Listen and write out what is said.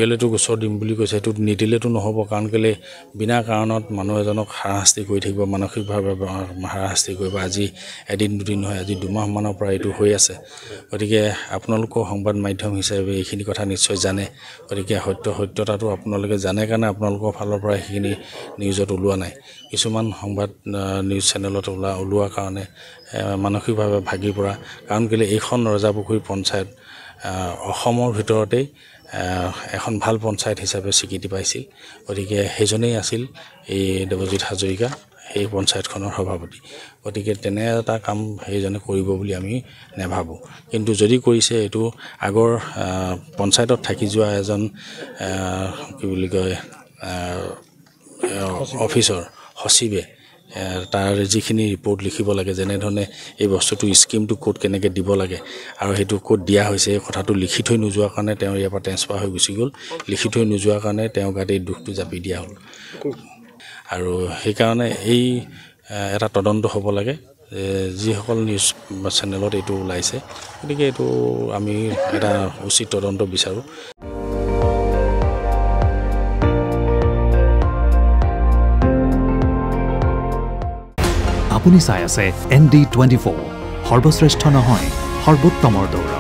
কেলেতো গোচৰ দিম বুলি কৈছে, সেইটো নিদিলেতো নহ'ব। কাৰণ কেলে বিনা কাৰণত মানুহ এজনক হাৰাশাস্তি কৰি থাকিব, মানসিকভাৱে হাৰাশাস্তি কৰিব। আজি এদিন দুদিন নহয়, আজি দুমাহমানৰ পৰা এইটো হৈ আছে। গতিকে আপোনালোকৰ সংবাদ মাধ্যম হিচাপে এইখিনি কথা নিশ্চয় জানে। গতিকে সত্যতাটো আপোনালোকে জানে কাৰণে আপোনালোকৰ ফালৰ পৰা সেইখিনি নিউজত ওলোৱা নাই। কিছুমান সংবাদ নিউজ চেনেলত ওলোৱাৰ কাৰণে মানসিকভাৱে ভাগি পৰা। কাৰণ কেলে এইখন ৰজাপুখুৰী পঞ্চায়ত অসমৰ ভিতৰতেই এখন ভাল পঞ্চায়ত হিচাপে স্বীকৃতি পাইছিল। গতিকে সেইজনেই আছিল এই দেৱজিৎ হাজৰিকা, এই পঞ্চায়তখনৰ সভাপতি। গতিকে তেনে এটা কাম সেইজনে কৰিব বুলি আমি নাভাবোঁ। কিন্তু যদি কৰিছে, এইটো আগৰ পঞ্চায়তত থাকি যোৱা এজন কি বুলি কয় অফিচৰ সচিবে তাৰ যিখিনি ৰিপৰ্ট লিখিব লাগে, যেনেধৰণে এই বস্তুটো স্কিমটো ক'ত কেনেকৈ দিব লাগে আৰু সেইটো ক'ত দিয়া হৈছে, এই কথাটো লিখি থৈ নোযোৱাৰ কাৰণে তেওঁ ইয়াৰ পৰা ট্ৰেন্সফাৰ হৈ গুচি গ'ল। লিখি থৈ নোযোৱাৰ কাৰণে তেওঁৰ গাত এই দুখটো জাপি দিয়া হ'ল। আৰু সেইকাৰণে এই এটা তদন্ত হ'ব লাগে, যিসকল নিউজ চেনেলত এইটো ওলাইছে। গতিকে এইটো আমি এটা উচিত তদন্ত বিচাৰোঁ। আপুনি চাই আছে ND24, সৰ্বশ্ৰেষ্ঠ নহয়, সৰ্বোত্তমৰ দৌৰ।